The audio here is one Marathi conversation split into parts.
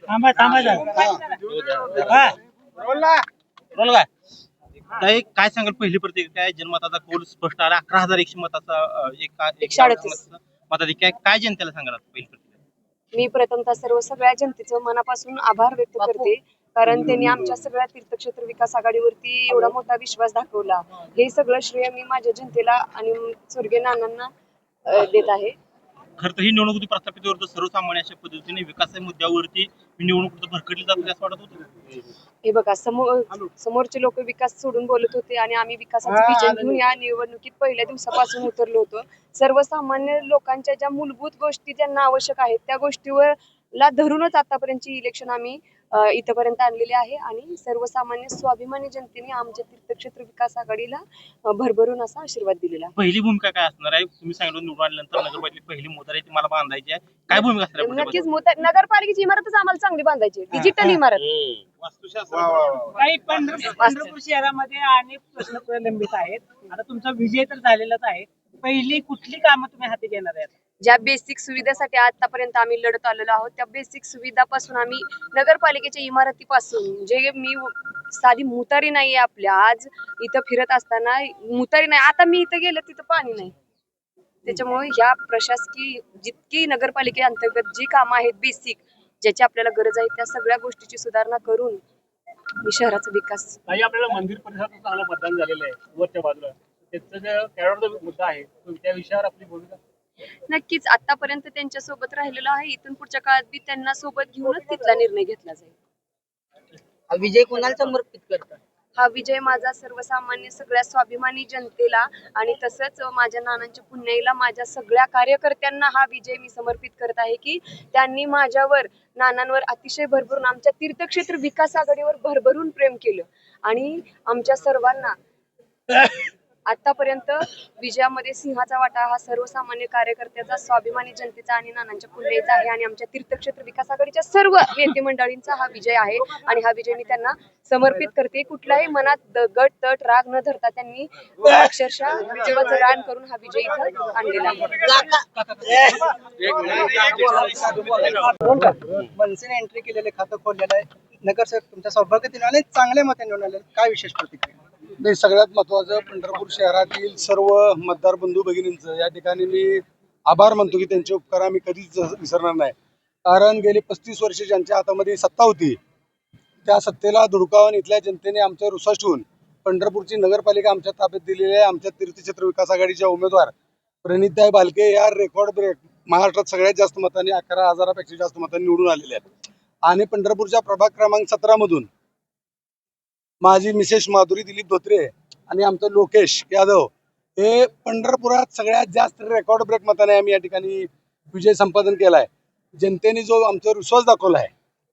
थांबा थांबा काय सांगाल पहिली प्रतिक्रिया काय जनमताचा कौल स्पष्ट आला 11,100 मताचा 138 मताधिक्य काय जनतेला सांगाल पहिली प्रतिक्रिया? मी प्रथमतः सगळ्या जनतेचं मनापासून आभार व्यक्त करते, कारण त्यांनी आमच्या सगळ्या तीर्थक्षेत्र विकास आघाडीवरती एवढा मोठा विश्वास दाखवला. हे सगळं श्रेय मी माझ्या जनतेला आणि स्वर्गीय नानांना देत आहे. खरं तर ही निवडणूक प्रस्थापित होतं सर्वसामान्य अशा पद्धतीने विकासाच्या मुद्द्यावरती निवडणूक भरकटली जाते असं वाटत होतं. हे बघा समोरचे लोक विकास सोडून बोलत होते आणि आम्ही विकासाचं विजन घेऊन या निवडणुकीत पहिल्या दिवसापासून उतरलो होतो. सर्वसामान्य लोकांच्या ज्या मूलभूत गोष्टी ज्यांना आवश्यक आहेत त्या गोष्टीवर धरूनच आतापर्यंतची इलेक्शन आम्ही इथपर्यंत आणलेले आहे आणि सर्वसामान्य स्वाभिमानी जनतेने आमच्या तीर्थक्षेत्र विकास आघाडीला भरभरून असा आशीर्वाद दिलेला. पहिली भूमिका काय असणार आहे? तुम्ही सांगितलं निवडून आल्यानंतर नगरपालिकेची पहिली मोटार आहे ती मला बांधायची आहे, काय भूमिका असणार आहे? नक्कीच नगरपालिकेची इमारतच आम्हाला चांगली बांधायची, डिजिटल इमारत. काही पंढरपूर शहरामध्ये अनेक प्रश्न प्रलंबित आहेत. आता तुमचा विजय तर झालेलाच आहे. पहिली कुठली कामं तुम्ही हाती घेणार आहेत? ज्या बेसिक सुविधेसाठी आतापर्यंत आम्ही लढत आलेलो आहोत त्या बेसिक सुविधापासून आम्ही नगरपालिकेच्या इमारतीपासून, जे मी साधी मुतारी नाहीये आपल्या, आज इथं फिरत असताना मुतारी नाही, आता मी इथं गेलं तिथं पाणी नाही. त्याच्यामुळे ह्या प्रशासकीय जितकी नगरपालिके अंतर्गत जी कामं आहेत बेसिक ज्याची आपल्याला गरज आहे त्या सगळ्या गोष्टीची सुधारणा करून मी शहराचा विकास. आपल्याला मंदिर परिसरात चांगलं मतदान झालेलं आहे वरच्या बाजूला, त्याचा जो मुद्दा आहे त्या विषयावर आपली भूमिका. नक्कीच आतापर्यंत त्यांच्या सोबत राहिलेलो आहे, इथून पुढच्या काळात बी त्यांना सोबत घेऊनच तिथला निर्णय घेतला जाईल. विजय कोणाला समर्पित करतात? हा विजय माझा सर्वसामान्य सगळ्या स्वाभिमानी जनतेला आणि तसंच माझ्या नानांच्या पुण्याईला, माझ्या सगळ्या कार्यकर्त्यांना हा विजय मी समर्पित करत आहे की त्यांनी माझ्यावर, नानांवर अतिशय भरभरून, आमच्या तीर्थक्षेत्र विकास आघाडीवर भरभरून प्रेम केलं आणि आमच्या सर्वांना आतापर्यंत विजयामध्ये सिंहाचा वाटा हा सर्वसामान्य कार्यकर्त्याचा, स्वाभिमानी जनतेचा आणि नानांच्या पुण्याईचा आहे आणि आमच्या तीर्थक्षेत्र विकास आघाडीच्या सर्व नेते मंडळींचा हा विजय आहे आणि हा विजय मी त्यांना समर्पित करते. कुठलाही मनात गट तट राग न धरता त्यांनी अक्षरशः जीवाचं रान करून हा विजय इथं आणलेला आहे. मनसेने एंट्री केलेले खातं खोललेलं आहे, नगरसेवक तुमच्या सौभाग्यतेने आले, चांगले मत निवडून आले, काय विशेष प्रतिक्रिया? नाही, सगळ्यात महत्वाचं पंढरपूर शहरातील सर्व मतदार बंधू भगिनींचं या ठिकाणी मी आभार मानतो की त्यांचे उपकार आम्ही कधीच विसरणार नाही. कारण गेली 35 वर्षे ज्यांच्या हातामध्ये सत्ता होती त्या सत्तेला धुडकावून इथल्या जनतेने आमच्यावर विश्वास ठेवून पंढरपूरची नगरपालिका आमच्या ताब्यात दिलेली आहे. आमच्या तीर्थक्षेत्र विकास आघाडीच्या उमेदवार प्रणिताई बालके या रेकॉर्ड ब्रेक महाराष्ट्रात सगळ्यात जास्त मतांनी 11,000पेक्षा जास्त मतांनी निवडून आलेले आहेत. आणि पंढरपूरच्या प्रभाग क्रमांक 17 मधून माझी मिसेस माधुरी दिलीप धोत्रे आणि आमचं लोकेश यादव हे पंढरपुरात सगळ्यात जास्त रेकॉर्ड ब्रेक मताने आम्ही या ठिकाणी विजय संपादन केलाय. जनतेने जो आमच्यावर विश्वास दाखवला आहे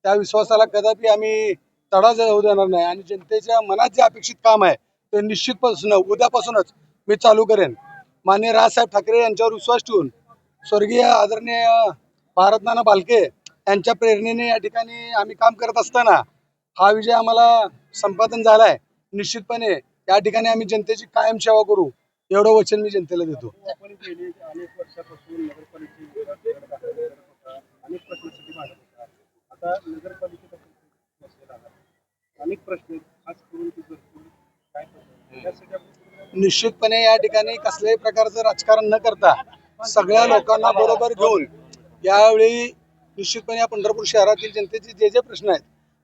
त्या विश्वासाला कदापि आम्ही तडा जाऊ देणार नाही आणि जनतेच्या मनात जे अपेक्षित काम आहे ते निश्चितपासून उद्यापासूनच मी चालू करेन. माननीय राजसाहेब ठाकरे यांच्यावर विश्वास ठेवून स्वर्गीय आदरणीय भारतनाना बालके यांच्या प्रेरणेने या ठिकाणी आम्ही काम करत असताना हा विजय आम्हाला संपादन झालाय. निश्चितपणे या ठिकाणी आम्ही जनतेची कायम सेवा करू एवढं वचन मी जनतेला देतो. निश्चितपणे या ठिकाणी कसल्याही प्रकारचं राजकारण न करता सगळ्या लोकांना बरोबर घेऊन यावेळी निश्चितपणे या पंढरपूर शहरातील जनतेचे जे प्रश्न आहेत,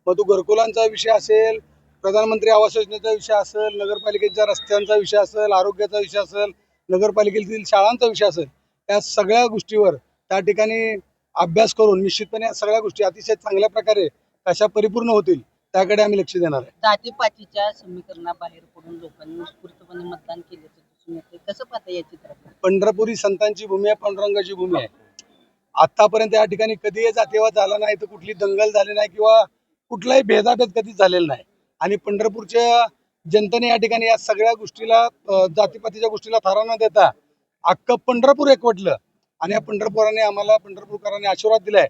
मग तो घरकुलांचा विषय असेल, प्रधानमंत्री आवास योजनेचा विषय असेल, नगरपालिकेच्या रस्त्यांचा विषय असेल, आरोग्याचा विषय असेल, नगरपालिकेतील शाळांचा विषय असेल, या सगळ्या गोष्टीवर त्या ठिकाणी अभ्यास करून निश्चितपणे या सगळ्या गोष्टी अतिशय चांगल्या प्रकारे कशा परिपूर्ण होतील त्याकडे आम्ही लक्ष देणार आहे. जातीपातीच्या समीकरणाबाहेर पडून लोकांनी उत्स्फूर्तपणे मतदान केल्याचं दिसून येते, कसं पाहता या चित्रात? पंढरपुरी संतांची भूमी आहे, पांडुरंगाची भूमी आहे. आतापर्यंत या ठिकाणी कधी जातीवाद झाला नाही, तर कुठली दंगल झाली नाही किंवा कुठलाही भेदाभेद कधीच झालेला नाही. आणि पंढरपूरच्या जनतेने या ठिकाणी या सगळ्या गोष्टीला जातीपातीच्या गोष्टीला थारा न देता अख्खं पंढरपूर एकवटलं आणि या पंढरपुराने आम्हाला पंढरपूरकरांनी आशीर्वाद दिलाय